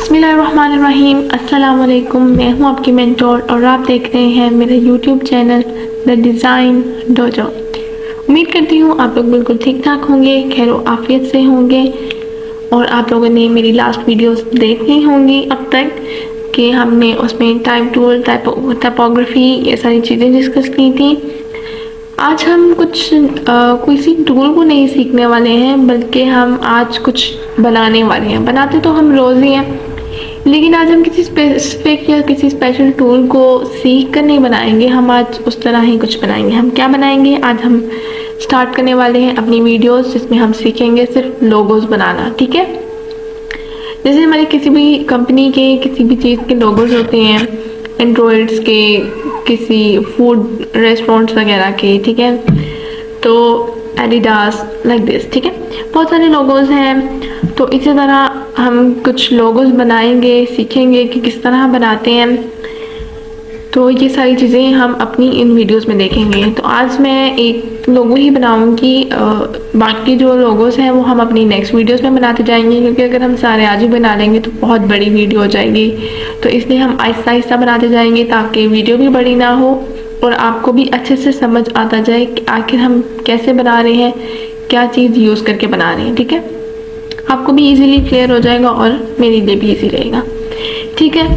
बिस्मिल्लाहिर्रहमानिर्रहीम। अस्सलाम वालेकुम। मैं हूं आपकी मेंटोर और आप देख रहे हैं मेरा YouTube channel the design dojo. उम्मीद करती हूं आप लोग बिल्कुल ठीक ठाक होंगे, खैर आफियत से होंगे और आप लोगों ने मेरी लास्ट वीडियोस देख ली होंगी अब तक कि हमने उसमें टाइप टूल, टाइपोग्राफी, ये सारी चीज़ें डिस्कस की थी। आज हम कुछ किसी टूल को नहीं सीखने वाले हैं, बल्कि हम आज कुछ बनाने वाले हैं। बनाते तो हम रोज़ ही हैं, लेकिन आज हम किसी स्पेसिफिक या किसी स्पेशल टूल को सीख कर नहीं बनाएंगे। हम आज उस तरह ही कुछ बनाएंगे। हम क्या बनाएंगे? आज हम स्टार्ट करने वाले हैं अपनी वीडियोस, जिसमें हम सीखेंगे सिर्फ लोगोस बनाना। ठीक है, जैसे हमारी किसी भी कंपनी के किसी भी चीज़ के लोगोस होते हैं, एंड्रॉयड्स के, किसी फूड रेस्टोरेंट्स वगैरह के, ठीक है, तो एडिडास लाइक दिस, ठीक है, बहुत सारे लोगोस हैं। तो इसी तरह हम कुछ लोगोस बनाएंगे, सीखेंगे कि किस तरह बनाते हैं। तो ये सारी चीज़ें हम अपनी इन वीडियोस में देखेंगे। तो आज मैं एक लोगो ही बनाऊंगी, बाकी जो लोगोस हैं वो हम अपनी नेक्स्ट वीडियोस में बनाते जाएंगे, क्योंकि अगर हम सारे आज ही बना लेंगे तो बहुत बड़ी वीडियो हो जाएगी। तो इसलिए हम आहिस्ता आहिस्ता बनाते जाएंगे ताकि वीडियो भी बड़ी ना हो और आपको भी अच्छे से समझ आता जाए कि आखिर हम कैसे बना रहे हैं, क्या चीज़ यूज़ करके बना रहे हैं। ठीक है, आपको भी इजीली क्लियर हो जाएगा और मेरे लिए भी इजी रहेगा। ठीक है,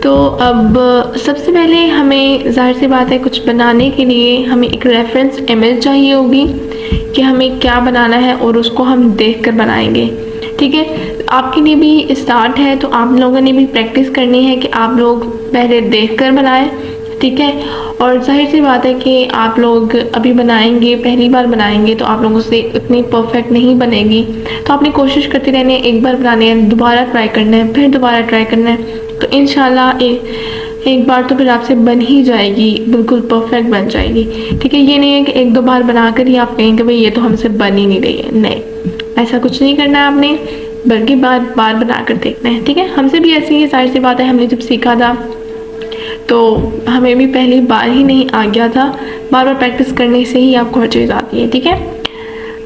तो अब सबसे पहले हमें जाहिर सी बात है कुछ बनाने के लिए हमें एक रेफरेंस इमेज चाहिए होगी कि हमें क्या बनाना है और उसको हम देखकर बनाएंगे। ठीक है, आपके लिए भी स्टार्ट है, तो आप लोगों ने भी प्रैक्टिस करनी है कि आप लोग पहले देखकर बनाएं। ठीक है, और जाहिर सी बात है कि आप लोग अभी बनाएंगे, पहली बार बनाएंगे, तो आप लोगों से उतनी परफेक्ट नहीं बनेगी। तो आपने कोशिश करते रहने, एक बार बनाने है, दोबारा ट्राई करना है, फिर दोबारा ट्राई करना है, तो इंशाल्लाह एक बार तो फिर आपसे बन ही जाएगी, बिल्कुल परफेक्ट बन जाएगी। ठीक है, ये नहीं है कि एक दो बार बनाकर ही आप कहेंगे भाई ये तो हमसे बन ही नहीं रही है। नहीं, ऐसा कुछ नहीं करना है आपने, बल्कि बार बार बनाकर देखना है। ठीक है, हमसे भी ऐसी ही जाहिर सी बात है, हमने जब सीखा था तो हमें भी पहली बार ही नहीं आ गया था, बार बार प्रैक्टिस करने से ही आपको हर चीज़ आती है। ठीक है,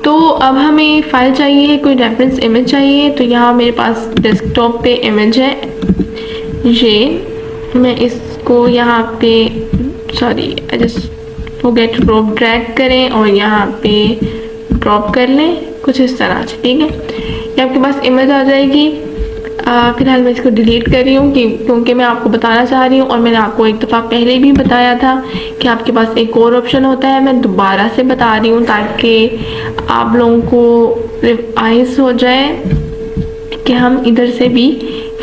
तो अब हमें फाइल चाहिए, कोई रेफरेंस इमेज चाहिए। तो यहाँ मेरे पास डेस्कटॉप पे इमेज है, ये मैं इसको यहाँ पे I just forget drop, drag करें और यहाँ पे ड्रॉप कर लें कुछ इस तरह से। ठीक है, ये आपके पास इमेज आ जाएगी। फिलहाल मैं इसको डिलीट कर रही हूँ क्योंकि मैं आपको बताना चाह रही हूँ, और मैंने आपको एक दफ़ा पहले भी बताया था कि आपके पास एक और ऑप्शन होता है। मैं दोबारा से बता रही हूँ ताकि आप लोगों को रिवाइज हो जाए कि हम इधर से भी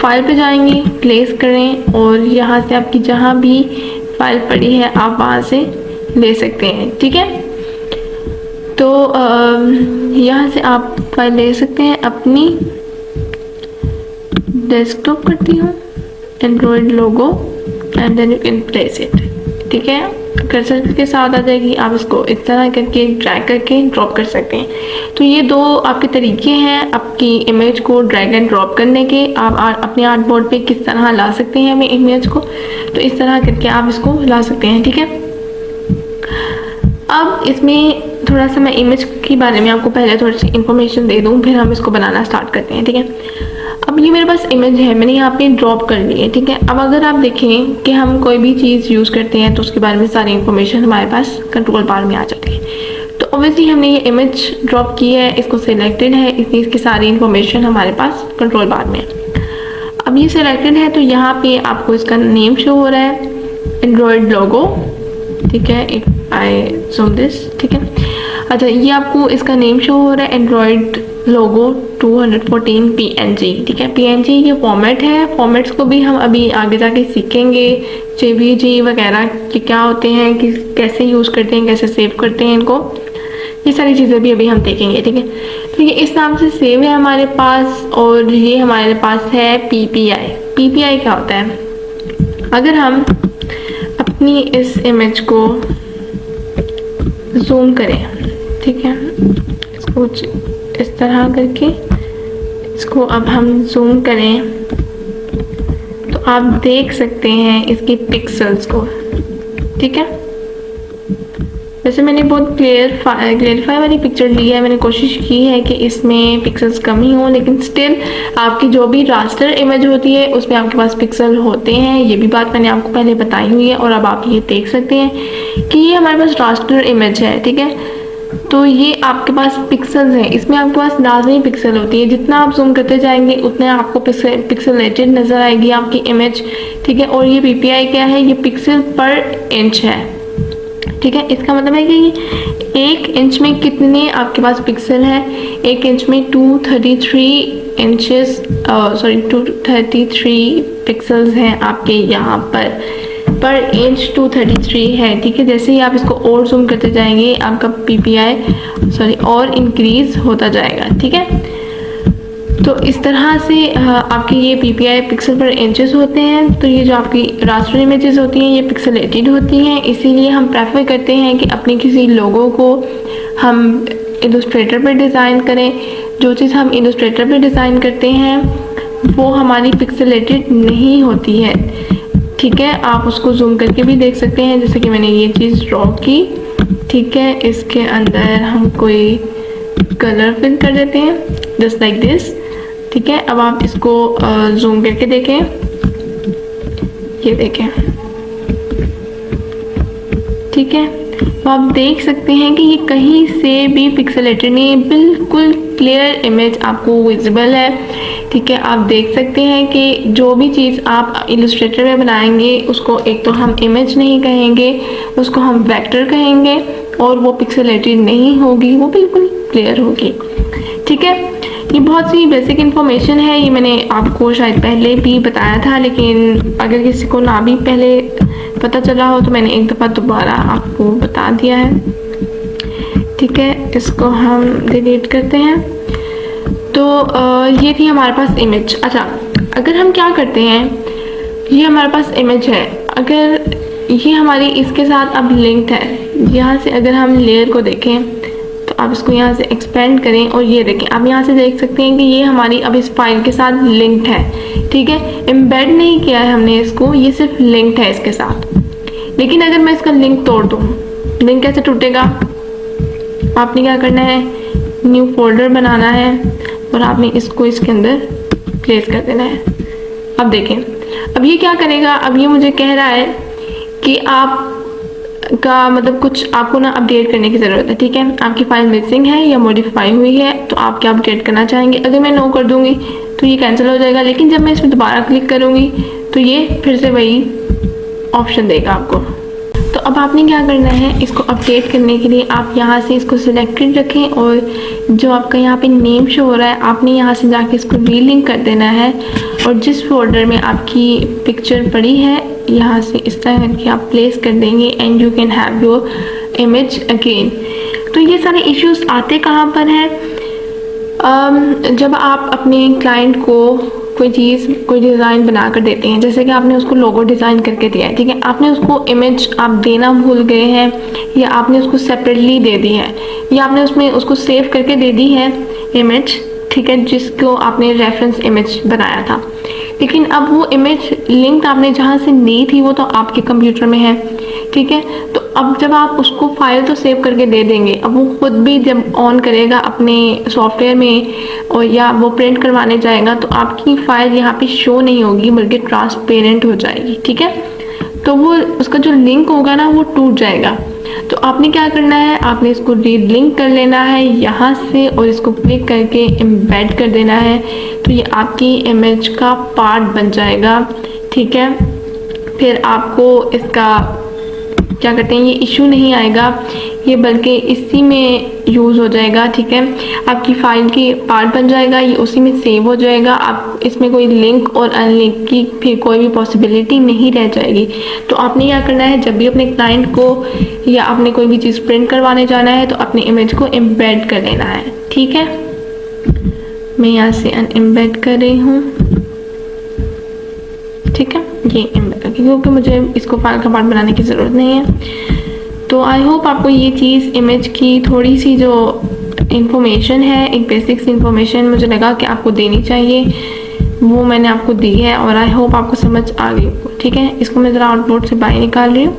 फाइल पे जाएंगे, प्लेस करें और यहाँ से आपकी जहाँ भी फाइल पड़ी है आप वहाँ से ले सकते हैं। ठीक है, तो यहाँ से आप फाइल ले सकते हैं अपनी। डेस्कटॉप करती हूँ, Android logo, and then you can place it. ठीक है, कर्सर के साथ आ जाएगी, आप इसको इस तरह करके ड्रैग करके ड्रॉप कर सकते हैं। तो ये दो आपके तरीके हैं आपकी इमेज को ड्रैग एंड ड्रॉप करने के। आप अपने आर्ट बोर्ड पे किस तरह ला सकते हैं अपनी इमेज को, तो इस तरह करके आप इसको ला सकते हैं। ठीक है, अब इसमें थोड़ा सा मैं इमेज के बारे में आपको पहले थोड़ी सी इंफॉर्मेशन दे दूँ, फिर हम इसको बनाना स्टार्ट करते हैं। ठीक है, अब ये मेरे पास इमेज है, मैंने यहाँ पे ड्रॉप कर ली है। ठीक है, अब अगर आप देखें कि हम कोई भी चीज़ यूज़ करते हैं तो उसके बारे में सारी इन्फॉर्मेशन हमारे पास कंट्रोल बार में आ जाती है। तो ऑब्वियसली हमने ये इमेज ड्रॉप की है, इसको सिलेक्टेड है, इसलिए इसकी सारी इन्फॉर्मेशन हमारे पास कंट्रोल बार में है। अब ये सिलेक्टेड है तो यहाँ पे आपको इसका नेम शो हो रहा है, एंड्रॉयड लोगो। ठीक है, इफ आई जूम दिस, ठीक है, अच्छा ये आपको इसका नेम शो हो रहा है, एंड्रॉयड लोगो 214 PNG। ठीक है, PNG ये फॉर्मेट है। फॉर्मेट्स को भी हम अभी आगे जाके सीखेंगे, JPG वगैरह कि क्या होते हैं, कि कैसे यूज़ करते हैं, कैसे सेव करते हैं इनको, ये सारी चीज़ें भी अभी हम देखेंगे। ठीक है, तो ये इस नाम से सेव है हमारे पास, और ये हमारे पास है PPI। PPI क्या होता है? अगर हम अपनी इस इमेज को जूम करें, ठीक है, इसको इस तरह करके इसको अब हम जूम करें तो आप देख सकते हैं इसकी पिक्सेल्स को। ठीक है, वैसे मैंने बहुत क्लियरिफाई वाली पिक्चर ली है, मैंने कोशिश की है कि इसमें पिक्सल्स कम ही हों, लेकिन स्टिल आपकी जो भी रास्टर इमेज होती है उसमें आपके पास पिक्सल होते हैं। ये भी बात मैंने आपको पहले बताई हुई है और अब आप ये देख सकते हैं कि ये हमारे पास रास्टर इमेज है, ठीक है। तो ये आपके पास पिक्सल्स हैं, इसमें आपके पास लाजमी पिक्सल होती है। जितना आप जूम करते जाएंगे उतना आपको पिक्सलेटेड नज़र आएगी आपकी इमेज, ठीक है। और ये PPI क्या है, ये पिक्सल पर इंच है, ठीक है। इसका मतलब है कि 1 इंच में कितने आपके पास पिक्सल है। 1 इंच में 233 इंचेस 233 पिक्सल्स हैं आपके यहाँ पर इंच 233 है, ठीक है। जैसे ही आप इसको और जूम करते जाएंगे आपका PPI और इंक्रीज होता जाएगा, ठीक है। तो इस तरह से आपके ये PPI पिक्सल पर इंचेस होते हैं। तो ये जो आपकी रास्टर इमेजेस होती हैं ये पिक्सलेटेड होती हैं, इसीलिए हम प्रेफर करते हैं कि अपने किसी लोगो को हम इलस्ट्रेटर पर डिज़ाइन करें। जो चीज़ हम इलस्ट्रेटर पर डिज़ाइन करते हैं वो हमारी पिक्सलेटेड नहीं होती है, ठीक है। आप उसको जूम करके भी देख सकते हैं, जैसे कि मैंने ये चीज़ ड्रॉ की, ठीक है। इसके अंदर हम कोई कलर फिल कर देते हैं जस्ट लाइक दिस, ठीक है। अब आप इसको जूम करके देखें, ये देखें, ठीक है। तो आप देख सकते हैं कि ये कहीं से भी पिक्सलेटेड नहीं है, बिल्कुल क्लियर इमेज आपको विजिबल है, ठीक है। आप देख सकते हैं कि जो भी चीज़ आप इलस्ट्रेटर में बनाएंगे उसको एक तो हम इमेज नहीं कहेंगे, उसको हम वेक्टर कहेंगे और वो पिक्सलेटेड नहीं होगी, वो बिल्कुल क्लियर होगी, ठीक है। ये बहुत सी बेसिक इन्फॉर्मेशन है, ये मैंने आपको शायद पहले भी बताया था, लेकिन अगर किसी को ना भी पहले पता चला हो तो मैंने एक दफ़ा दोबारा आपको बता दिया है, ठीक है। इसको हम डिलीट करते हैं। तो ये थी हमारे पास इमेज। अच्छा, अगर हम क्या करते हैं, ये हमारे पास इमेज है, अगर ये हमारी इसके साथ अब लिंक्ड है, यहाँ से अगर हम लेयर को देखें तो आप इसको यहाँ से एक्सपेंड करें और ये देखें, आप यहाँ से देख सकते हैं कि ये हमारी अब इस फाइल के साथ लिंक्ड है, ठीक है। एम्बेड नहीं किया है हमने इसको, ये सिर्फ लिंक्ड है इसके साथ। लेकिन अगर मैं इसका लिंक तोड़ दूँ, लिंक कैसे टूटेगा? आपने क्या करना है, न्यू फोल्डर बनाना है और आपने इसको इसके अंदर प्लेस कर देना है। अब देखें, अब ये क्या करेगा, अब ये मुझे कह रहा है कि आप का मतलब कुछ आपको ना अपडेट करने की ज़रूरत है, ठीक है। आपकी फ़ाइल मिसिंग है या मॉडिफाई हुई है, तो आप क्या अपडेट करना चाहेंगे। अगर मैं नो कर दूंगी तो ये कैंसिल हो जाएगा, लेकिन जब मैं इस पर दोबारा क्लिक करूँगी तो ये फिर से वही ऑप्शन देगा आपको। तो अब आपने क्या करना है, इसको अपडेट करने के लिए आप यहाँ से इसको सिलेक्टेड रखें और जो आपका यहाँ पे नेम शो हो रहा है आपने यहाँ से जाके इसको रीलिंक कर देना है और जिस फोल्डर में आपकी पिक्चर पड़ी है यहाँ से इस तरह करके आप प्लेस कर देंगे and you can have your image again. तो ये सारे इश्यूज आते कहाँ पर हैं, जब आप अपने क्लाइंट को कोई चीज़ कोई डिज़ाइन बना कर देते हैं, जैसे कि आपने उसको लोगो डिज़ाइन करके दिया है, ठीक है। आपने उसको इमेज आप देना भूल गए हैं या आपने उसको सेपरेटली दे दी है या आपने उसमें उसको सेव करके दे दी है इमेज, ठीक है, जिसको आपने रेफरेंस इमेज बनाया था। लेकिन अब वो इमेज लिंक आपने जहाँ से ली थी वो तो आपके कंप्यूटर में है, ठीक है। तो अब जब आप उसको फाइल तो सेव करके दे देंगे, अब वो खुद भी जब ऑन करेगा अपने सॉफ्टवेयर में और या वो प्रिंट करवाने जाएगा तो आपकी फ़ाइल यहाँ पे शो नहीं होगी बल्कि ट्रांसपेरेंट हो जाएगी, ठीक है। तो वो उसका जो लिंक होगा ना वो टूट जाएगा। तो आपने क्या करना है, आपने इसको रीलिंक कर लेना है यहाँ से और इसको क्लिक करके एम्बेड कर देना है, तो ये आपकी इमेज का पार्ट बन जाएगा, ठीक है। फिर आपको इसका क्या करते हैं, ये इशू नहीं आएगा, ये बल्कि इसी में यूज़ हो जाएगा, ठीक है। आपकी फ़ाइल की पार्ट बन जाएगा, ये उसी में सेव हो जाएगा। आप इसमें कोई लिंक और अनलिंक की फिर कोई भी पॉसिबिलिटी नहीं रह जाएगी। तो आपने क्या करना है, जब भी अपने क्लाइंट को या आपने कोई भी चीज़ प्रिंट करवाने जाना है तो अपने इमेज को एम्बेड कर लेना है, ठीक है। मैं यहाँ से अनएम्बेड कर रही हूँ, ठीक है, ये एम्बेड करके, क्योंकि मुझे इसको फाइल का पार्ट बनाने की ज़रूरत नहीं है। तो आई होप आपको ये चीज़ इमेज की थोड़ी सी जो इन्फॉर्मेशन है, एक बेसिक्स इन्फॉर्मेशन मुझे लगा कि आपको देनी चाहिए, वो मैंने आपको दी है और आई होप आपको समझ आ गई, ठीक है। इसको मैं ज़रा आउटपुट से बाहर निकाल रही हूँ,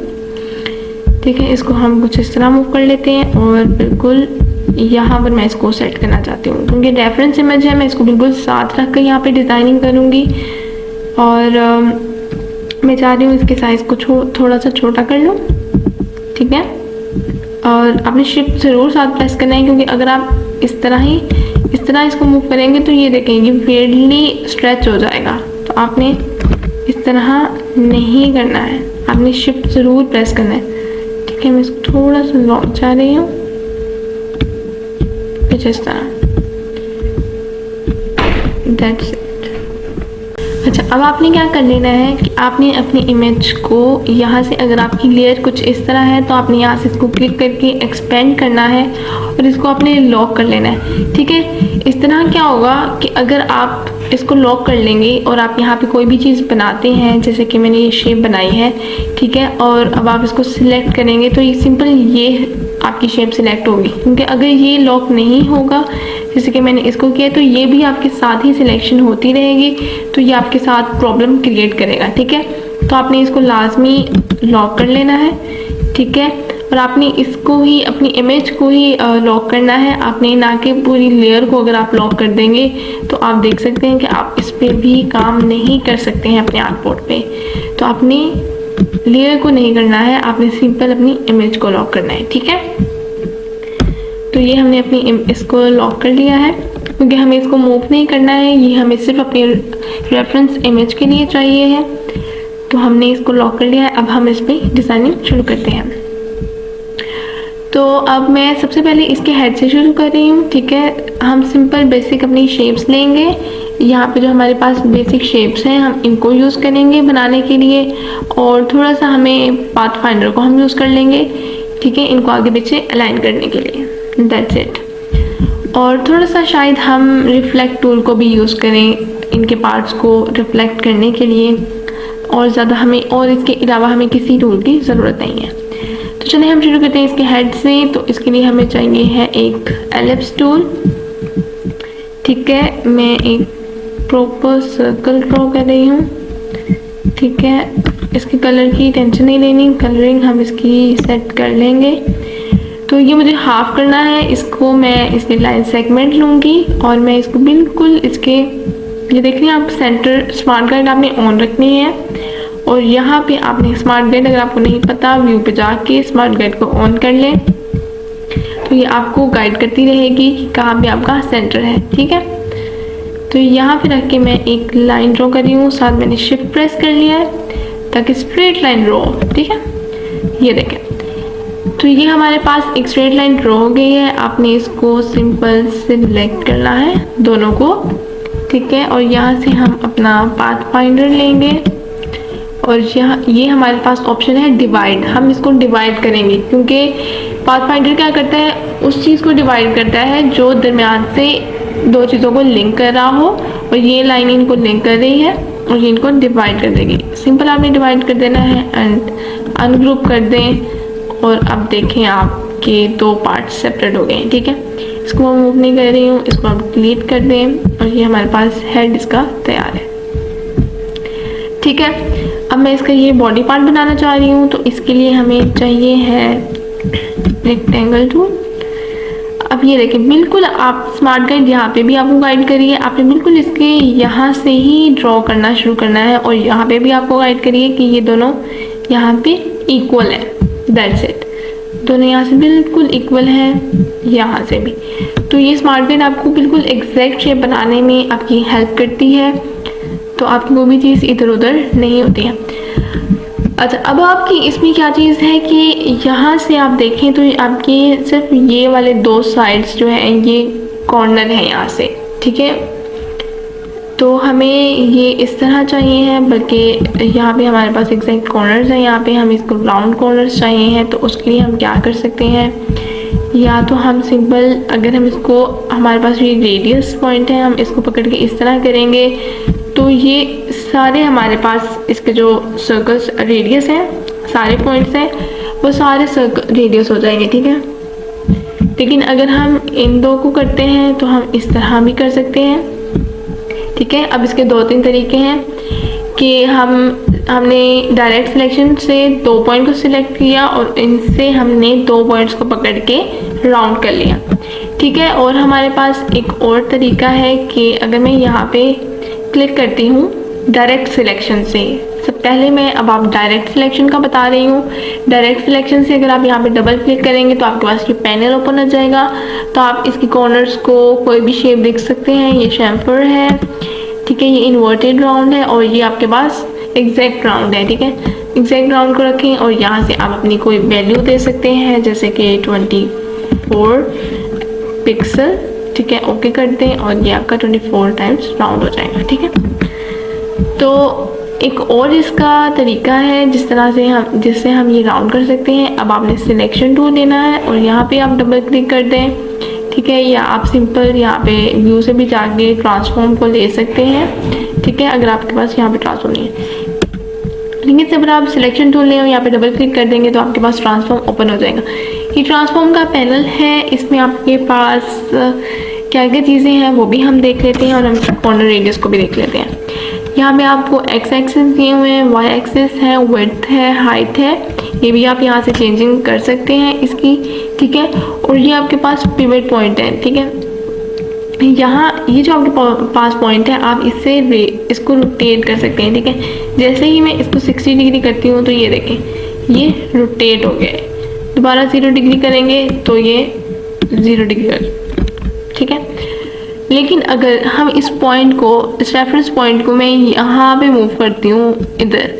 ठीक है, इसको हम कुछ इस तरह मूव कर लेते हैं और बिल्कुल यहाँ पर मैं इसको सेट करना चाहती हूँ क्योंकि रेफरेंस इमेज है, मैं इसको बिल्कुल साथ रख कर यहाँ पे डिज़ाइनिंग करूँगी। और मैं चाह रही हूँ इसके साइज़ को थोड़ा सा छोटा कर लूँ, ठीक है। और आपने शिफ्ट ज़रूर साथ प्रेस करना है क्योंकि अगर आप इस तरह इसको मूव करेंगे तो ये देखेंगे weirdly स्ट्रेच हो जाएगा, तो आपने इस तरह नहीं करना है, आपने शिफ्ट ज़रूर प्रेस करना है, ठीक है। मैं इसको थोड़ा सा लॉन्ग चाह रही हूँ कुछ इस तरह, दैट्स इट। अच्छा, अब आपने क्या कर लेना है कि आपने अपनी इमेज को यहाँ से, अगर आपकी लेयर कुछ इस तरह है तो आपने यहाँ से इसको क्लिक करके एक्सपेंड करना है और इसको आपने लॉक कर लेना है, ठीक है। इस तरह क्या होगा कि अगर आप इसको लॉक कर लेंगे और आप यहाँ पे कोई भी चीज़ बनाते हैं, जैसे कि मैंने ये शेप बनाई है, ठीक है, और अब आप इसको सिलेक्ट करेंगे तो ये सिंपल ये आपकी शेप सिलेक्ट होगी, क्योंकि अगर ये लॉक नहीं होगा जैसे कि मैंने इसको किया तो ये भी आपके साथ ही सिलेक्शन होती रहेगी, तो ये आपके साथ प्रॉब्लम क्रिएट करेगा, ठीक है। तो आपने इसको लाजमी लॉक कर लेना है, ठीक है। और आपने इसको ही, अपनी इमेज को ही लॉक करना है, आपने ना कि पूरी लेयर को। अगर आप लॉक कर देंगे तो आप देख सकते हैं कि आप इस पर भी काम नहीं कर सकते हैं अपने आर्टबोर्ड पे। तो आपने लेयर को नहीं करना है, आपने सिंपल अपनी इमेज को लॉक करना है, ठीक है। तो ये हमने अपनी इसको लॉक कर लिया है क्योंकि हमें इसको मूव नहीं करना है, ये हमें सिर्फ अपनी रेफरेंस इमेज के लिए चाहिए है। तो हमने इसको लॉक कर लिया है, अब हम इस पर डिज़ाइनिंग शुरू करते हैं। तो अब मैं सबसे पहले इसके हेड से शुरू कर रही हूँ, ठीक है। हम सिंपल बेसिक अपनी शेप्स लेंगे, यहाँ पे जो हमारे पास बेसिक शेप्स हैं हम इनको यूज़ करेंगे बनाने के लिए, और थोड़ा सा हमें पाथफाइंडर को हम यूज़ कर लेंगे, ठीक है, इनको आगे पीछे अलाइन करने के लिए, दैट्स इट। और थोड़ा सा शायद हम रिफ्लेक्ट टूल को भी यूज़ करें इनके पार्ट्स को रिफ्लेक्ट करने के लिए, और ज़्यादा हमें, और इसके अलावा हमें किसी टूल की ज़रूरत नहीं है। तो चलिए हम शुरू करते हैं इसके हेड से। तो इसके लिए हमें चाहिए है एक एलिप्स टूल, ठीक है। मैं एक प्रॉपर सर्कल ड्रॉ कर रही हूँ, ठीक है। इसके कलर की टेंशन नहीं लेनी, कलरिंग हम इसकी सेट कर लेंगे। तो ये मुझे हाफ करना है, इसको मैं इसके लाइन सेगमेंट लूँगी और मैं इसको बिल्कुल इसके, ये देख रही हैं आप, सेंटर स्मार्ट गाइड आपने ऑन रखनी है, और यहाँ पे आपने स्मार्ट गाइड, अगर आपको नहीं पता व्यू पे जाके स्मार्ट गाइड को ऑन कर लें तो ये आपको गाइड करती रहेगी कि कहाँ पे आपका सेंटर है, ठीक है। तो यहाँ पे रख के मैं एक लाइन ड्रॉ कर रही हूँ, साथ मैंने शिफ्ट प्रेस कर लिया है ताकि स्ट्रेट लाइन ड्रॉ हो, ठीक है। ये देखें, तो ये हमारे पास एक स्ट्रेट लाइन ड्रॉ हो गई है। आपने इसको सिंपल सिलेक्ट करना है दोनों को, ठीक है। और यहाँ से हम अपना पाथ फाइंडर लेंगे और यहाँ ये हमारे पास ऑप्शन है डिवाइड, हम इसको डिवाइड करेंगे क्योंकि पाथ फाइंडर क्या करता है, उस चीज़ को डिवाइड करता है जो दरम्यान से दो चीज़ों को लिंक कर रहा हो, और ये लाइन इनको लिंक कर रही है और ये इनको डिवाइड कर देगी। सिंपल आपने डिवाइड कर देना है एंड अनग्रुप कर दें, और अब देखें आपके दो पार्ट सेपरेट हो गए हैं, ठीक है। इसको मैं मूव नहीं कर रही हूँ, इसको आप डिलीट कर दें और ये हमारे पास हेड इसका तैयार है, ठीक है। अब मैं इसका ये बॉडी पार्ट बनाना चाह रही हूँ, तो इसके लिए हमें चाहिए है रेक्टेंगल टूल। अब ये देखें, बिल्कुल आप स्मार्ट गाइड यहाँ पे भी आपको गाइड करिए, आपने बिल्कुल इसके यहाँ से ही ड्रॉ करना शुरू करना है, और यहाँ पे भी आपको गाइड करिए कि ये दोनों यहाँ पे इक्वल है, दैट्स इट। दोनों यहाँ से बिल्कुल इक्वल है, यहाँ से भी। तो ये स्मार्ट गाइड आपको बिल्कुल एग्जैक्ट शेप बनाने में आपकी हेल्प करती है, तो आपकी वो भी चीज़ इधर उधर नहीं होती है। अच्छा, अब आपकी इसमें क्या चीज़ है कि यहाँ से आप देखें तो आपके सिर्फ ये वाले दो साइड्स जो हैं ये कॉर्नर है यहाँ से, ठीक है। तो हमें ये इस तरह चाहिए है, बल्कि यहाँ पे हमारे पास एग्जैक्ट कॉर्नर्स हैं, यहाँ पे हम इसको राउंड कॉर्नर्स चाहिए हैं। तो उसके लिए हम क्या कर सकते हैं, या तो हम सिंपल, अगर हम इसको, हमारे पास ये रेडियस पॉइंट है, हम इसको पकड़ के इस तरह करेंगे तो ये सारे हमारे पास इसके जो सर्कल्स रेडियस हैं, सारे पॉइंट्स हैं, वो सारे सर्कल रेडियस हो जाएंगे, ठीक है। लेकिन अगर हम इन दो को करते हैं तो हम इस तरह भी कर सकते हैं, ठीक है। अब इसके दो तीन तरीके हैं कि हमने डायरेक्ट सिलेक्शन से 2 पॉइंट को सिलेक्ट किया और इनसे हमने 2 पॉइंट्स को पकड़ के राउंड कर लिया, ठीक है। और हमारे पास एक और तरीका है कि अगर मैं यहाँ पे क्लिक करती हूँ डायरेक्ट सिलेक्शन से, सब पहले मैं अब आप डायरेक्ट सिलेक्शन का बता रही हूँ। डायरेक्ट सिलेक्शन से अगर आप यहाँ पे डबल क्लिक करेंगे तो आपके पास ये पैनल ओपन हो जाएगा। तो आप इसकी कॉर्नर्स को कोई भी शेप देख सकते हैं। ये शैम्फर है, ठीक है, ये इन्वर्टेड राउंड है और ये आपके पास एग्जैक्ट राउंड है, ठीक है। एग्जैक्ट राउंड को रखें और यहाँ से आप अपनी कोई वैल्यू दे सकते हैं, जैसे कि 24 पिक्सल, ठीक है। ओके कर दें और ये आपका 24 टाइम्स राउंड हो जाएगा, ठीक है। तो एक और इसका तरीका है जिससे हम ये राउंड कर सकते हैं। अब आपने सिलेक्शन टूल लेना है और यहाँ पे आप डबल क्लिक कर दें, ठीक है, या आप सिंपल यहाँ पे व्यू से भी जाके ट्रांसफॉर्म को ले सकते हैं, ठीक है, अगर आपके पास यहाँ पे ट्रांसफॉर्म नहीं है। लेकिन जब आप सिलेक्शन टूल लें और यहाँ पे डबल क्लिक कर देंगे तो आपके पास ट्रांसफॉर्म ओपन हो जाएगा। ये ट्रांसफॉर्म का पैनल है, इसमें आपके पास क्या क्या चीज़ें हैं वो भी हम देख लेते हैं और हम कॉर्नर रेडियस को भी देख लेते हैं। यहाँ पे आपको एक्स एक्सिस दिए हुए हैं, वाई एक्सिस है, विड्थ है, हाइट है, ये भी आप यहाँ से चेंजिंग कर सकते हैं इसकी, ठीक है। और ये आपके पास पिवट पॉइंट है, ठीक है। यहाँ ये जो आपके पास पॉइंट है आप इसको रोटेट कर सकते हैं, ठीक है। जैसे ही मैं इसको 60 डिग्री करती हूँ तो ये देखें ये रोटेट हो गया है। दोबारा 0 डिग्री करेंगे तो ये 0 डिग्री, ठीक है। लेकिन अगर हम इस पॉइंट को, इस रेफरेंस पॉइंट को मैं यहाँ पे मूव करती हूँ, इधर,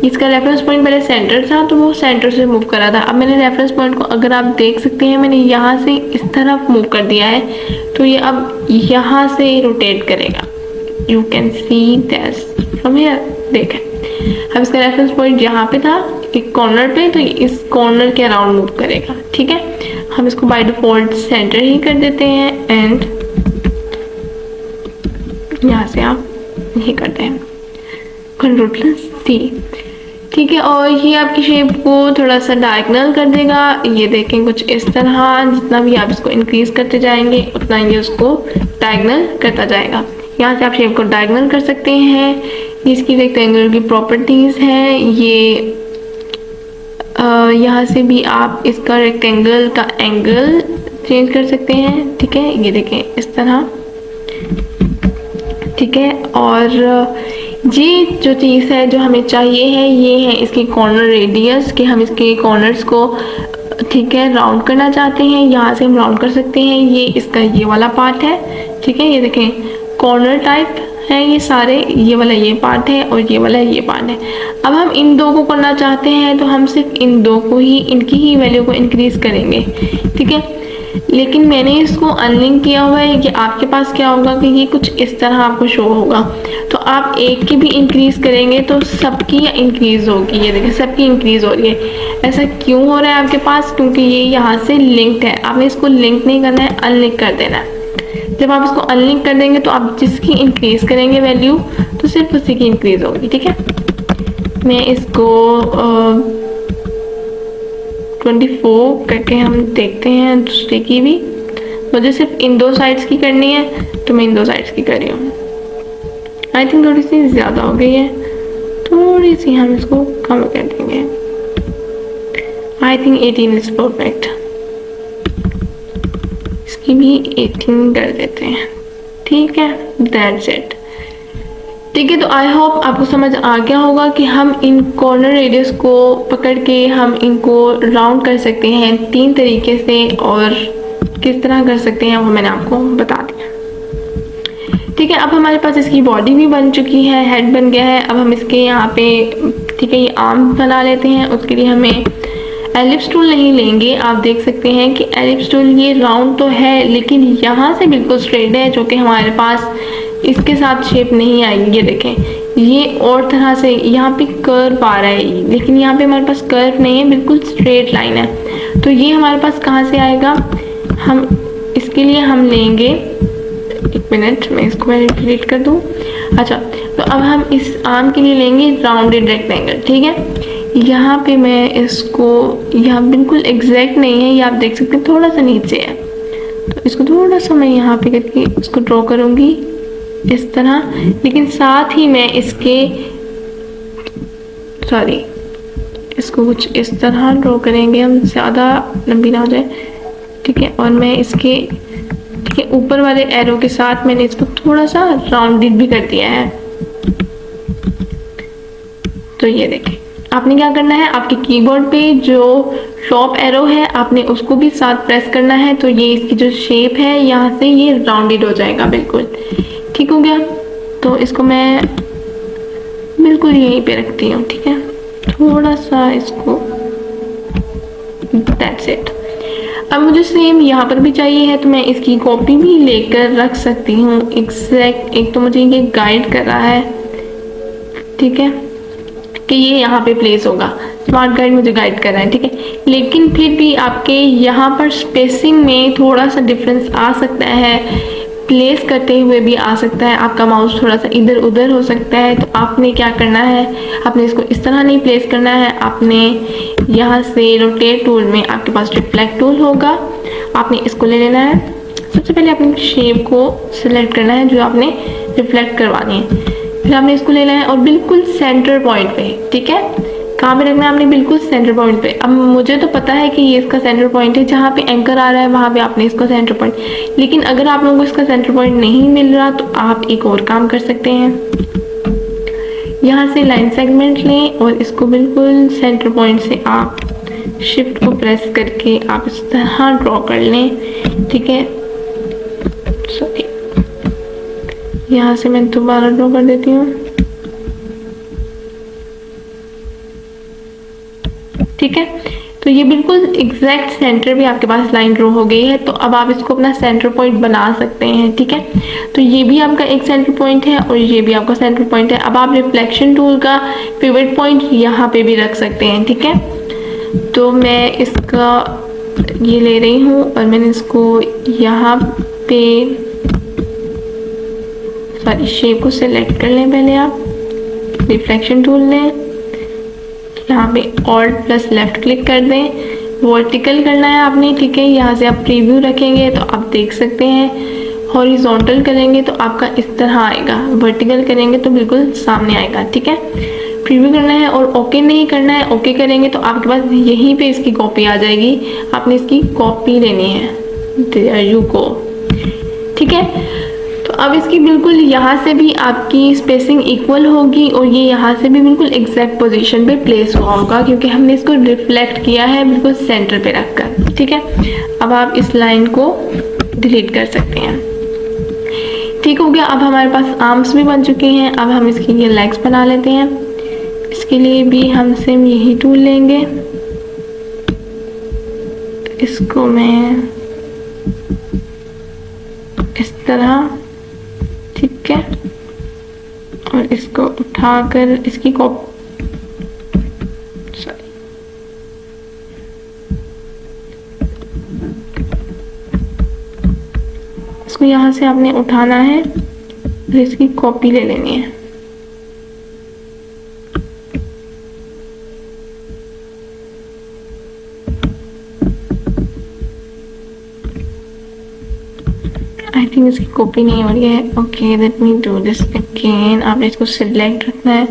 इसका रेफरेंस पॉइंट पहले सेंटर था तो वो सेंटर से मूव करा था। अब मैंने रेफरेंस पॉइंट को, अगर आप देख सकते हैं, मैंने यहाँ से इस तरफ मूव कर दिया है तो ये अब यहाँ से रोटेट करेगा। You can see that's from here, देखें। अब इसका रेफरेंस पॉइंट यहाँ पे था एक कॉर्नर पे, तो इस कॉर्नर के अराउंड मूव करेगा, ठीक है। हम इसको बाय डिफॉल्ट सेंटर ही कर देते हैं एंड यहाँ से आप यही करते हैं Ctrl+C, ठीक है। और ये आपकी शेप को थोड़ा सा डायगोनल कर देगा, ये देखें कुछ इस तरह। जितना भी आप इसको इंक्रीज करते जाएंगे उतना ये उसको डायगोनल करता जाएगा। यहाँ से आप शेप को डायगोनल कर सकते हैं। इसकी रेक्टेंगल की प्रॉपर्टीज हैं, ये यहाँ से भी आप इसका रेक्टेंगल का एंगल चेंज कर सकते हैं, ठीक है। ये देखें इस तरह, ठीक है। और ये जो चीज़ है जो हमें चाहिए है, ये है इसकी कॉर्नर रेडियस, कि हम इसके कॉर्नर्स को, ठीक है, राउंड करना चाहते हैं। यहाँ से हम राउंड कर सकते हैं। ये इसका ये वाला पार्ट है, ठीक है। ये देखें कॉर्नर टाइप है ये सारे, ये वाला ये पार्ट है और ये वाला ये पार्ट है। अब हम इन दो को करना चाहते हैं तो हम सिर्फ इन दो को ही, इनकी ही वैल्यू को इंक्रीज करेंगे, ठीक है। लेकिन मैंने इसको अनलिंक किया हुआ है कि आपके पास क्या होगा कि ये कुछ इस तरह आपको शो होगा। तो आप एक की भी इंक्रीज करेंगे तो सबकी इंक्रीज होगी। ये देखिए सबकी इंक्रीज हो रही है। ऐसा क्यों हो रहा है आपके पास? क्योंकि ये यहाँ से लिंक्ड है। आपने इसको लिंक नहीं करना है, अनलिंक कर देना है। जब आप इसको अनलिंक कर देंगे तो आप जिसकी इंक्रीज करेंगे वैल्यू तो सिर्फ उसी की इंक्रीज होगी, ठीक है। मैं इसको 24 करके हम देखते हैं दूसरे की भी। मुझे सिर्फ इन दो साइड्स की करनी है तो मैं इन दो साइड्स की कर रही हूँ। आई थिंक थोड़ी सी ज़्यादा हो गई है, थोड़ी सी हम इसको कम कर देंगे। I think 18 is perfect. इसकी भी 18 कर देते हैं, ठीक है। दैट्स इट, ठीक है। तो आई होप आपको समझ आ गया होगा कि हम इन कॉर्नर रेडियस को पकड़ के हम इनको राउंड कर सकते हैं 3 तरीके से, और किस तरह कर सकते हैं वो मैंने आपको बता दिया, ठीक है। अब हमारे पास इसकी बॉडी भी बन चुकी है, हेड बन गया है। अब हम इसके यहाँ पे, ठीक है, ये आर्म बना लेते हैं। उसके लिए हमें एलिप्स टूल नहीं लेंगे। आप देख सकते हैं कि एलिप्स टूल ये राउंड तो है लेकिन यहाँ से बिल्कुल स्ट्रेट है, जो कि हमारे पास इसके साथ शेप नहीं आएगी। ये देखें ये और तरह से यहाँ पे कर्व आ रहा है, लेकिन यहाँ पे हमारे पास कर्व नहीं है, बिल्कुल स्ट्रेट लाइन है। तो ये हमारे पास कहाँ से आएगा? हम इसके लिए हम लेंगे, एक मिनट मैं इसको मैं डिलीट कर दूँ। अच्छा, तो अब हम इस आर्म के लिए लेंगे राउंडेड रेक्टेंगल, ठीक है। यहाँ पे मैं इसको, यहाँ बिल्कुल एग्जैक्ट नहीं है, ये आप देख सकते हैं थोड़ा सा नीचे है, तो इसको थोड़ा सा मैं यहाँ पे करके इसको ड्रॉ करूँगी इस तरह। लेकिन साथ ही मैं इसके सॉरी, इसको कुछ इस तरह ड्रॉ करेंगे हम, ज़्यादा लंबी ना हो जाए। ठीक है, और मैं इसके ठीक है ऊपर वाले एरो के साथ मैंने इसको थोड़ा सा राउंडेड भी कर दिया है। तो ये देखें, आपने क्या करना है, आपके कीबोर्ड पे जो टॉप एरो है आपने उसको भी साथ प्रेस करना है, तो ये इसकी जो शेप है यहाँ से ये राउंडेड हो जाएगा बिल्कुल। ठीक हो गया, तो इसको मैं बिल्कुल यहीं पे रखती हूँ। ठीक है, थोड़ा सा इसको, दैट्स इट। अब मुझे सेम यहाँ पर भी चाहिए है, तो मैं इसकी कॉपी भी लेकर रख सकती हूँ एग्जैक्ट। एक तो मुझे ये गाइड कर रहा है, ठीक है, कि ये यहाँ पे प्लेस होगा, स्मार्ट गाइड मुझे गाइड कर रहा है। ठीक है, लेकिन फिर भी आपके यहाँ पर स्पेसिंग में थोड़ा सा डिफरेंस आ सकता है, प्लेस करते हुए भी आ सकता है, आपका माउस थोड़ा सा इधर उधर हो सकता है। तो आपने क्या करना है, आपने इसको इस तरह नहीं प्लेस करना है, आपने यहाँ से रोटेट टूल में आपके पास रिफ्लेक्ट टूल होगा, आपने इसको ले लेना है। सबसे पहले अपनी शेप को सिलेक्ट करना है जो आपने रिफ्लेक्ट करवानी है, फिर आपने इसको लेना है और बिल्कुल सेंटर पॉइंट पे, ठीक है, कहाँ पे रखना है आपने, बिल्कुल सेंटर पॉइंट पे। अब मुझे तो पता है कि ये इसका सेंटर पॉइंट है, जहाँ पे एंकर आ रहा है वहाँ पे आपने इसका सेंटर पॉइंट, लेकिन अगर आप लोगों को इसका सेंटर पॉइंट नहीं मिल रहा तो आप एक और काम कर सकते हैं, यहाँ से लाइन सेगमेंट लें और इसको बिल्कुल सेंटर पॉइंट से आप शिफ्ट को प्रेस करके आप इस तरह ड्रॉ कर लें। ठीक है, सॉरी, यहाँ से मैं दोबारा ड्रॉ कर देती हूँ। ठीक है, तो ये बिल्कुल एग्जैक्ट सेंटर भी आपके पास लाइन ड्रॉ हो गई है। तो अब आप इसको अपना सेंटर पॉइंट बना सकते हैं। ठीक है, तो ये भी आपका एक सेंटर पॉइंट है और ये भी आपका सेंटर पॉइंट है। अब आप रिफ्लेक्शन टूल का पिवट पॉइंट यहाँ पे भी रख सकते हैं। ठीक है, तो मैं इसका ये ले रही हूँ और मैंने इसको यहाँ पे, सॉरी, शेप को सिलेक्ट कर लें पहले, आप रिफ्लेक्शन टूल लें, यहाँ पे ऑल्ट प्लस लेफ्ट क्लिक कर दें, वर्टिकल करना है आपने। ठीक है, यहाँ से आप प्रीव्यू रखेंगे तो आप देख सकते हैं, हॉरिजॉन्टल करेंगे तो आपका इस तरह आएगा, वर्टिकल करेंगे तो बिल्कुल सामने आएगा। ठीक है, प्रीव्यू करना है और ओके नहीं करना है, ओके करेंगे तो आपके पास यहीं पे इसकी कॉपी आ जाएगी, आपने इसकी कॉपी लेनी है, देयर यू गो। ठीक है, तो अब इसकी बिल्कुल यहाँ से भी आपकी स्पेसिंग इक्वल होगी और ये यहाँ से भी बिल्कुल एग्जैक्ट पोजीशन पे प्लेस हुआ होगा, क्योंकि हमने इसको रिफ्लेक्ट किया है बिल्कुल सेंटर पे रखकर। ठीक है, अब आप इस लाइन को डिलीट कर सकते हैं। ठीक हो गया, अब हमारे पास आर्म्स भी बन चुकी हैं। अब हम इसकी ये लेग्स बना लेते हैं। इसके लिए भी हम सेम यही टूल लेंगे, इसको मैं इस तरह, ठीक है, और इसको उठाकर इसकी इसको यहाँ से आपने उठाना है और इसकी कॉपी ले लेनी है। आई थिंक इसकी कॉपी नहीं हो रही है। Okay, let me do this again. आपने इसको सिलेक्ट रखना है।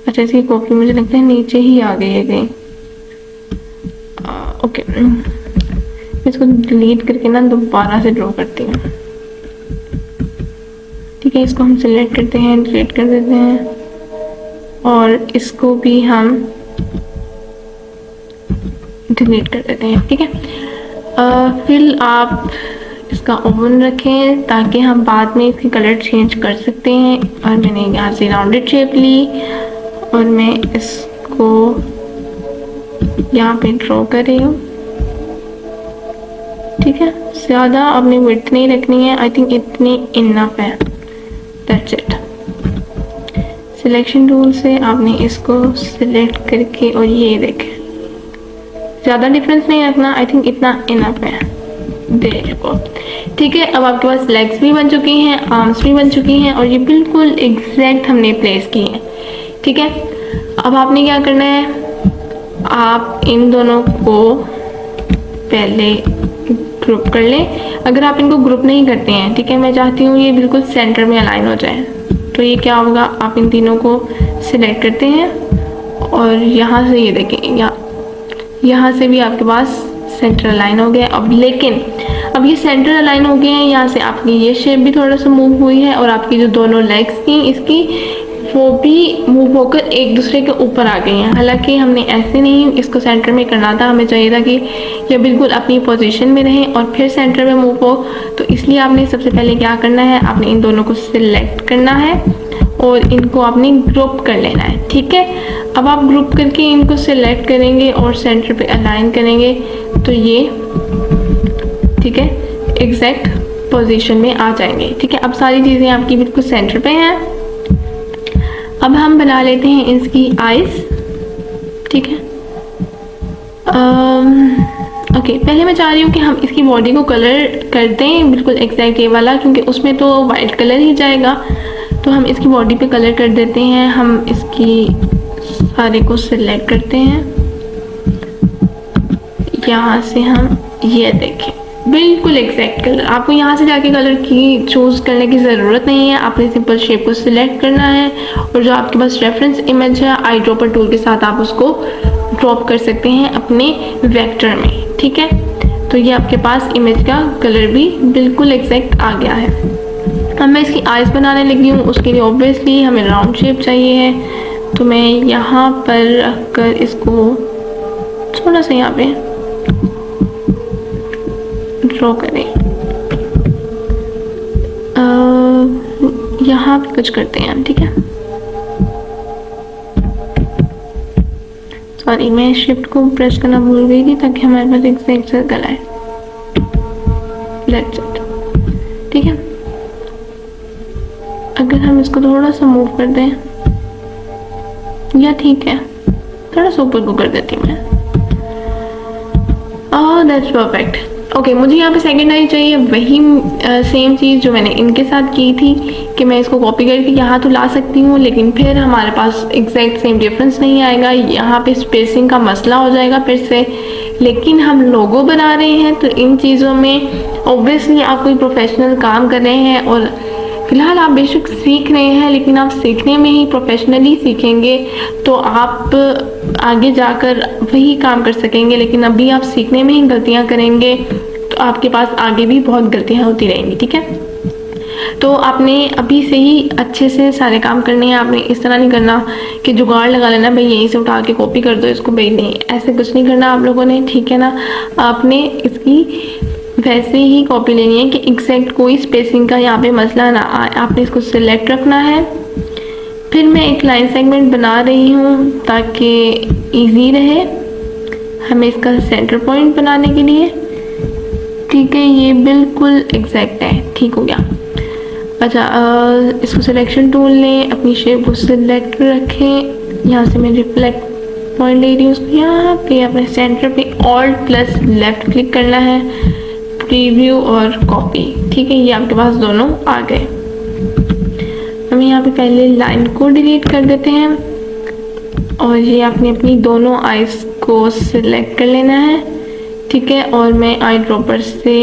अच्छा, इसकी कॉपी मुझे लगता है नीचे ही आ गई है कहीं। ओके, इसको डिलीट करके ना दोबारा से ड्रॉ करती हूँ। ठीक है, इसको हम सिलेक्ट करते हैं, डिलीट कर देते हैं और इसको भी हम डिलीट कर देते हैं। ठीक है, फिर आप इसका ओवन रखें ताकि हम बाद में इसकी कलर चेंज कर सकते हैं। और मैंने यहाँ से राउंडेड शेप ली और मैं इसको यहाँ पे ड्रॉ कर रही हूँ। ठीक है, ज़्यादा अपनी विड्थ नहीं रखनी है, आई थिंक इतनी इनफ है, दैट्स इट। सिलेक्शन टूल से आपने इसको सिलेक्ट करके, और ये देखें, ज़्यादा डिफरेंस नहीं रखना, आई थिंक इतना इनफ है, देयर यू गो। ठीक है, अब आपके पास लेग्स भी बन चुकी हैं, आर्म्स भी बन चुकी हैं और ये बिल्कुल एग्जैक्ट हमने प्लेस की हैं। ठीक है, अब आपने क्या करना है, आप इन दोनों को पहले ग्रुप कर लें। अगर आप इनको ग्रुप नहीं करते हैं, ठीक है, मैं चाहती हूँ ये बिल्कुल सेंटर में अलाइन हो जाए, तो ये क्या होगा, आप इन तीनों को सिलेक्ट करते हैं और यहाँ से ये देखें, यहाँ से भी आपके पास सेंटर अलाइन हो गया। अब लेकिन अब ये सेंटर अलाइन हो गए हैं, यहाँ से आपकी ये शेप भी थोड़ा सा मूव हुई है और आपकी जो दोनों लेग्स थी इसकी वो भी मूव होकर एक दूसरे के ऊपर आ गई हैं। हालांकि हमने ऐसे नहीं इसको सेंटर में करना था, हमें चाहिए था कि ये बिल्कुल अपनी पोजीशन में रहे और फिर सेंटर में मूव हो। तो इसलिए आपने सबसे पहले क्या करना है, आपने इन दोनों को सिलेक्ट करना है और इनको आपने ग्रुप कर लेना है। ठीक है, अब आप ग्रुप करके इनको सिलेक्ट करेंगे और सेंटर पे अलाइन करेंगे तो ये ठीक है एग्जैक्ट पोजीशन में आ जाएंगे। ठीक है, अब सारी चीज़ें आपकी बिल्कुल सेंटर पे हैं। अब हम बना लेते हैं इसकी आइज। ठीक है, ओके, पहले मैं चाह रही हूँ कि हम इसकी बॉडी को कलर कर दें बिल्कुल एग्जैक्ट ये वाला, क्योंकि उसमें तो वाइट कलर ही जाएगा। तो हम इसकी बॉडी पे कलर कर देते हैं। हम इसकी सारे को सिलेक्ट करते हैं, यहाँ से हम ये देखें बिल्कुल एग्जैक्ट कलर। आपको यहाँ से जाके कलर की चूज़ करने की ज़रूरत नहीं है, आपने सिंपल शेप को सिलेक्ट करना है और जो आपके पास रेफरेंस इमेज है आई ड्रॉपर टूल के साथ आप उसको ड्रॉप कर सकते हैं अपने वेक्टर में। ठीक है, तो ये आपके पास इमेज का कलर भी बिल्कुल एग्जैक्ट आ गया है। अब मैं इसकी आइज़ बनाने लगी हूँ, उसके लिए ऑब्वियसली हमें राउंड शेप चाहिए है। तो मैं यहाँ पर रख कर इसको थोड़ा सा यहाँ पे ड्रॉ करें, यहाँ पे कुछ करते हैं हम। ठीक है, सॉरी मैं शिफ्ट को प्रेस करना भूल गई थी ताकि हमारे पास एग्जैक्ट सर्कल आए। Let's it. ठीक है, अगर हम इसको थोड़ा सा मूव कर दें, या ठीक है थोड़ा सा ऊपर को कर देती हूँ मैं। That's perfect. ओके, मुझे यहाँ पे सेकेंडरी चाहिए, वही सेम चीज़ जो मैंने इनके साथ की थी कि मैं इसको कॉपी करके यहाँ तो ला सकती हूँ, लेकिन फिर हमारे पास एग्जैक्ट सेम डिफरेंस नहीं आएगा, यहाँ पे स्पेसिंग का मसला हो जाएगा फिर से। लेकिन हम लोगो बना रहे हैं तो इन चीज़ों में ऑब्वियसली आप कोई प्रोफेशनल काम कर रहे हैं और फिलहाल आप बेशक सीख रहे हैं, लेकिन आप सीखने में ही प्रोफेशनली सीखेंगे तो आप आगे जाकर वही काम कर सकेंगे। लेकिन अभी आप सीखने में ही गलतियां करेंगे तो आपके पास आगे भी बहुत गलतियां होती रहेंगी। ठीक है, तो आपने अभी से ही अच्छे से सारे काम करने हैं। आपने इस तरह नहीं करना कि जुगाड़ लगा लेना भाई यहीं से उठा के कॉपी कर दो इसको, भाई नहीं, ऐसे कुछ नहीं करना आप लोगों ने। ठीक है ना, आपने इसकी वैसे ही कॉपी लेनी है कि एग्जैक्ट कोई स्पेसिंग का यहाँ पे मसला ना आए। आपने इसको सिलेक्ट रखना है। फिर मैं एक लाइन सेगमेंट बना रही हूँ ताकि इजी रहे हमें इसका सेंटर पॉइंट बनाने के लिए। ठीक है, ये बिल्कुल एग्जैक्ट है, ठीक हो गया। अच्छा, इसको सिलेक्शन टूल लें, अपनी शेप को सिलेक्ट रखें, यहाँ से मैं रिफ्लेक्ट पॉइंट ले रही हूँ उसको यहाँ पे अपने सेंटर पे ऑल्ट प्लस लेफ्ट क्लिक करना है, प्रीव्यू और कॉपी। ठीक है, ये आपके पास दोनों आ गए। हम यहाँ पे पहले लाइन को डिलीट कर देते हैं और ये आपने अपनी दोनों आइज को सिलेक्ट कर लेना है। ठीक है, और मैं आई ड्रॉपर से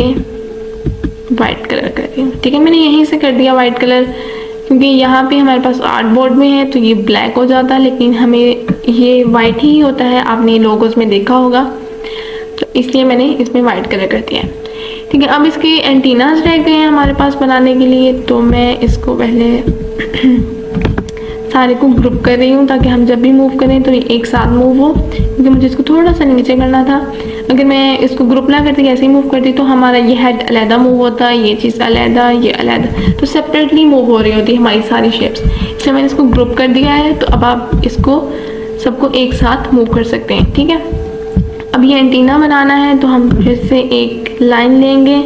वाइट कलर कर रही हूँ। ठीक है, मैंने यहीं से कर दिया वाइट कलर क्योंकि यहाँ पे हमारे पास आर्ट बोर्ड में है तो ये ब्लैक हो जाता है, लेकिन हमें ये वाइट ही होता है, आपने लोगोस में देखा होगा, तो इसलिए मैंने इसमें वाइट कलर कर दिया है। ठीक है, अब इसके एंटीनास रह गए हैं हमारे पास बनाने के लिए, तो मैं इसको पहले सारे को ग्रुप कर रही हूँ ताकि हम जब भी मूव करें तो ये एक साथ मूव हो, क्योंकि मुझे इसको थोड़ा सा नीचे करना था। अगर मैं इसको ग्रुप ना करती ऐसे ही मूव करती तो हमारा ये हेड अलहदा मूव होता, ये चीज़ अलहदा, ये अलहदा, तो सेपरेटली मूव हो रही होती हमारी सारी शेप्स। इसलिए मैंने इसको ग्रुप कर दिया है, तो अब आप इसको सबको एक साथ मूव कर सकते हैं। ठीक है, अब ये एंटीना बनाना है तो हम फिर से एक लाइन लेंगे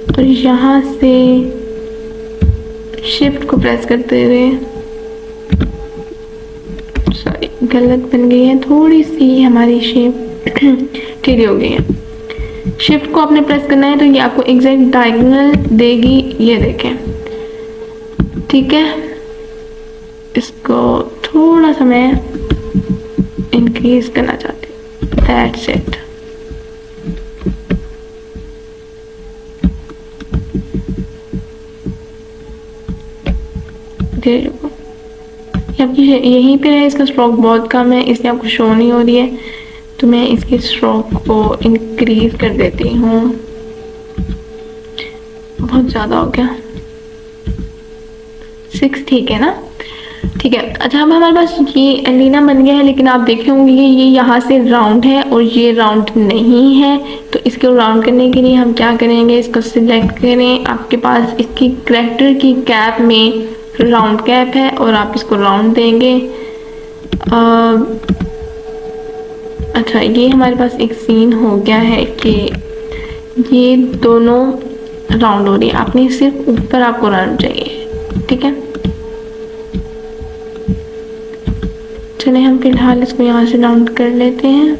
और यहाँ से शिफ्ट को प्रेस करते हुए, सॉरी गलत बन गई है, थोड़ी सी हमारी शेप टेढ़ी हो गई है। शिफ्ट को आपने प्रेस करना है तो ये आपको एग्जैक्ट डायगोनल देगी, ये देखें। ठीक है, इसको थोड़ा सा मैं इंक्रीज करना चाहती हूँ, दैट्स इट। जबकि यहीं पे है इसका स्ट्रोक बहुत कम है, इसलिए आपको शो नहीं हो रही है। तो मैं इसके स्ट्रोक को इंक्रीज कर देती हूँ, बहुत ज़्यादा हो गया, 6 ठीक है ना, ठीक है। अच्छा, अब हमारे पास ये एलिना बन गया है, लेकिन आप देखे होंगे ये यहाँ से राउंड है और ये राउंड नहीं है। तो इसको राउंड करने के लिए हम क्या करेंगे, इसको सिलेक्ट करें, आपके पास इसकी करेक्टर की कैप में राउंड कैप है और आप इसको राउंड देंगे। अच्छा, ये हमारे पास एक सीन हो गया है कि ये दोनों राउंड हो रही है, आपने सिर्फ ऊपर आपको राउंड चाहिए, ठीक है। चले हम फिलहाल इसको यहाँ से राउंड कर लेते हैं,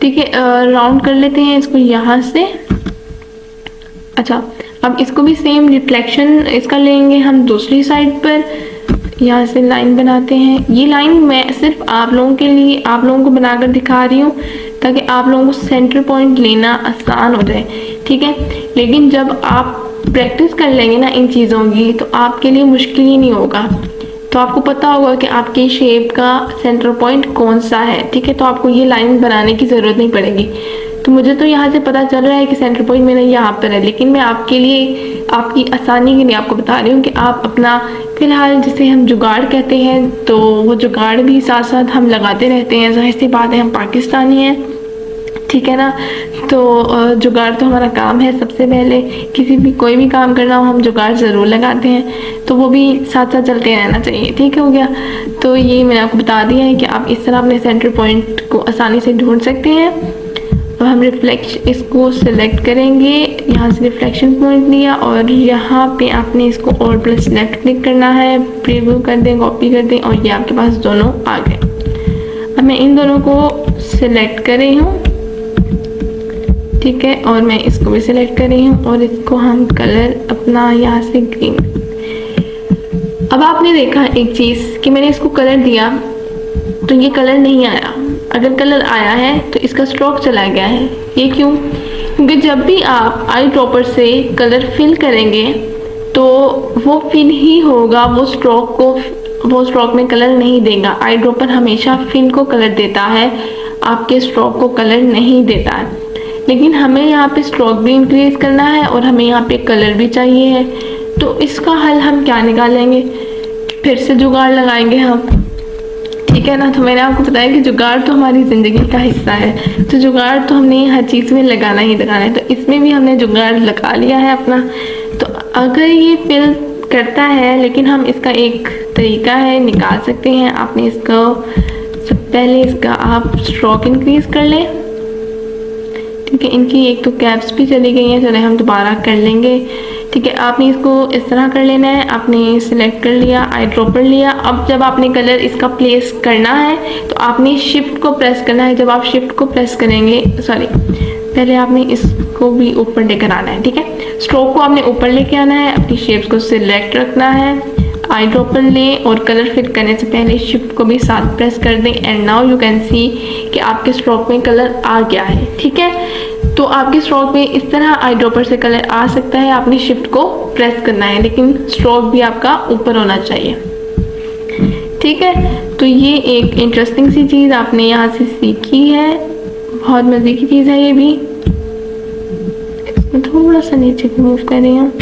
ठीक है। राउंड कर लेते हैं इसको यहाँ से। अच्छा, अब इसको भी सेम रिफ्लेक्शन इसका लेंगे हम दूसरी साइड पर, यहाँ से लाइन बनाते हैं। ये लाइन मैं सिर्फ आप लोगों के लिए, आप लोगों को बनाकर दिखा रही हूँ ताकि आप लोगों को सेंटर पॉइंट लेना आसान हो जाए, ठीक है। लेकिन जब आप प्रैक्टिस कर लेंगे ना इन चीज़ों की, तो आपके लिए मुश्किल ही नहीं होगा। तो आपको पता होगा कि आपकी शेप का सेंटर पॉइंट कौन सा है, ठीक है। तो आपको ये लाइन बनाने की ज़रूरत नहीं पड़ेगी। तो मुझे तो यहाँ से पता चल रहा है कि सेंटर पॉइंट मेरा यहाँ पर है, लेकिन मैं आपके लिए, आपकी आसानी के लिए आपको बता रही हूँ कि आप अपना फ़िलहाल जिसे हम जुगाड़ कहते हैं, तो वो जुगाड़ भी साथ साथ हम लगाते रहते हैं। जाहिर सी बात है, हम पाकिस्तानी हैं, ठीक है ना। तो जुगाड़ तो हमारा काम है, सबसे पहले किसी भी कोई भी काम करना हो हम जुगाड़ ज़रूर लगाते हैं, तो वो भी साथ साथ चलते रहना चाहिए, ठीक हो गया। तो ये मैंने आपको बता दिया है कि आप इस तरह अपने सेंटर पॉइंट को आसानी से ढूंढ सकते हैं। अब हम रिफ्लेक्शन इसको सिलेक्ट करेंगे, यहाँ से रिफ्लेक्शन पॉइंट लिया और यहाँ पे आपने इसको और प्लस लेफ्ट क्लिक करना है, प्रीव्यू कर दें, कॉपी कर दें, और ये आपके पास दोनों आ गए। अब मैं इन दोनों को सिलेक्ट कर रही हूँ, ठीक है, और मैं इसको भी सिलेक्ट कर रही हूँ और इसको हम कलर अपना यहाँ से ग्रीन। अब आपने देखा एक चीज़ कि मैंने इसको कलर दिया तो ये कलर नहीं आया। अगर कलर आया है तो इसका स्ट्रोक चला गया है। ये क्यों? क्योंकि जब भी आप आई ड्रॉपर से कलर फिल करेंगे तो वो फिल ही होगा, वो स्ट्रोक में कलर नहीं देगा। आई ड्रॉपर हमेशा फिल को कलर देता है, आपके स्ट्रोक को कलर नहीं देता है। लेकिन हमें यहाँ पे स्ट्रोक भी इंक्रीज करना है और हमें यहाँ पे कलर भी चाहिए है। तो इसका हल हम क्या निकालेंगे? फिर से जुगाड़ लगाएंगे हम, ठीक है ना। तो मैंने आपको बताया कि जुगाड़ तो हमारी ज़िंदगी का हिस्सा है, तो जुगाड़ तो हमने हर चीज़ में लगाना ही लगाना है। तो इसमें भी हमने जुगाड़ लगा लिया है अपना। तो अगर ये फिल करता है, लेकिन हम इसका एक तरीका है निकाल सकते हैं। आपने इसको सब पहले इसका आप स्ट्रोक इंक्रीज कर लें, ठीक है। इनकी एक तो कैप्स भी चली गई हैं, चले हम दोबारा कर लेंगे, ठीक है। आपने इसको इस तरह कर लेना है, आपने सिलेक्ट कर लिया, आई ड्रॉपर लिया। अब जब आपने कलर इसका प्लेस करना है तो आपने शिफ्ट को प्रेस करना है। जब आप शिफ्ट को प्रेस करेंगे, सॉरी, पहले आपने इसको भी ऊपर लेकर आना है, ठीक है। स्ट्रोक को आपने ऊपर लेके आना है, अपनी शेप्स को सिलेक्ट रखना है, आई ड्रॉपर लें और कलर फिट करने से पहले शिफ्ट को भी साथ प्रेस कर दें। And now you can see कि आपके स्ट्रोक में कलर आ गया है, ठीक है। तो आपके स्ट्रोक में इस तरह आई ड्रॉपर से कलर आ सकता है, आपने शिफ्ट को प्रेस करना है, लेकिन स्ट्रोक भी आपका ऊपर होना चाहिए, ठीक है। तो ये एक इंटरेस्टिंग सी चीज़ आपने यहाँ से सीखी है, बहुत मज़े की चीज़ है ये भी। इसमें थोड़ा सा नीचे मूव कर रही हूँ,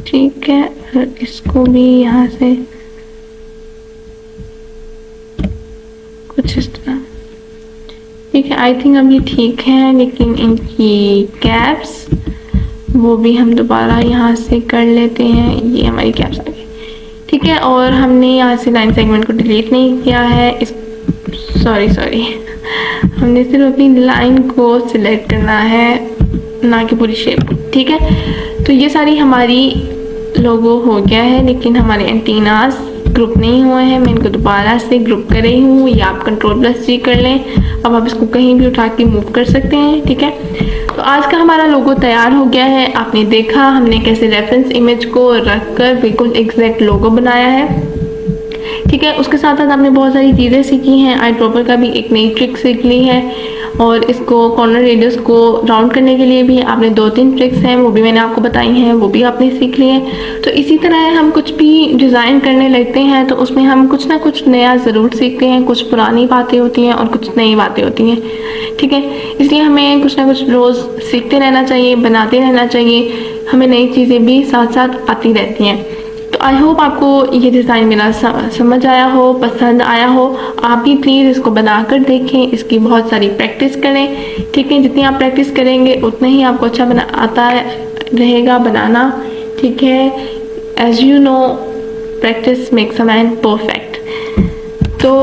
ठीक है। और इसको भी यहाँ से कुछ इस तरह, ठीक है। आई थिंक अब ये ठीक है, लेकिन इनकी कैप्स वो भी हम दोबारा यहाँ से कर लेते हैं। ये हमारी कैप्स आ गई, ठीक है। और हमने यहाँ से लाइन सेगमेंट को डिलीट नहीं किया है, इस सॉरी हमने सिर्फ अपनी लाइन को सिलेक्ट करना है, ना कि पूरी शेप, ठीक है। तो ये सारी हमारी लोगो हो गया है, लेकिन हमारे एंटीनास ग्रुप नहीं हुए हैं। मैं इनको दोबारा से ग्रुप कर रही हूँ, या आप Ctrl+G कर लें। अब आप इसको कहीं भी उठा के मूव कर सकते हैं, ठीक है। तो आज का हमारा लोगो तैयार हो गया है। आपने देखा हमने कैसे रेफरेंस इमेज को रख कर बिल्कुल एग्जैक्ट लोगो बनाया है। ठीक है। उसके साथ साथ आपने बहुत सारी चीज़ें सीखी हैं, आई ड्रॉपर का भी एक नई ट्रिक सीख ली है, और इसको कॉर्नर रेडियस को राउंड करने के लिए भी आपने 2-3 ट्रिक्स हैं, वो भी मैंने आपको बताई हैं, वो भी आपने सीख ली हैं। तो इसी तरह हम कुछ भी डिज़ाइन करने लगते हैं तो उसमें हम कुछ ना कुछ नया ज़रूर सीखते हैं, कुछ पुरानी बातें होती हैं और कुछ नई बातें होती हैं, ठीक है। इसलिए हमें कुछ ना कुछ रोज़ सीखते रहना चाहिए, बनाते रहना चाहिए, हमें नई चीज़ें भी साथ साथ आती रहती हैं। तो आई होप आपको ये डिज़ाइन मेरा समझ आया हो, पसंद आया हो। आप भी प्लीज़ इसको बनाकर देखें, इसकी बहुत सारी प्रैक्टिस करें, ठीक है। जितनी आप प्रैक्टिस करेंगे उतना ही आपको अच्छा आता रहेगा बनाना, ठीक है। As you know, practice makes a man perfect. तो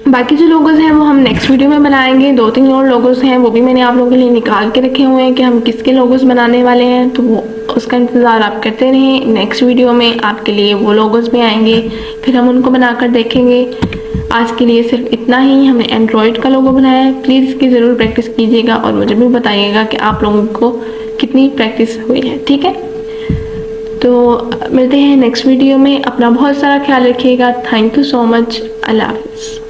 बाकी जो लोगोस हैं वो हम नेक्स्ट वीडियो में बनाएंगे। 2-3 और लोगोस हैं, वो भी मैंने आप लोगों के लिए निकाल के रखे हुए हैं कि हम किसके लोगोस बनाने वाले हैं, तो वो उसका इंतज़ार आप करते रहें। नेक्स्ट वीडियो में आपके लिए वो लोगोस भी आएंगे, फिर हम उनको बनाकर देखेंगे। आज के लिए सिर्फ इतना ही। हमने एंड्रॉयड का लोगो बनाया है, प्लीज़ इसकी ज़रूर प्रैक्टिस कीजिएगा और मुझे भी बताइएगा कि आप लोगों को कितनी प्रैक्टिस हुई है, ठीक है। तो मिलते हैं नेक्स्ट वीडियो में। अपना बहुत सारा ख्याल रखिएगा। Thank you so much. Allah हाफिज़।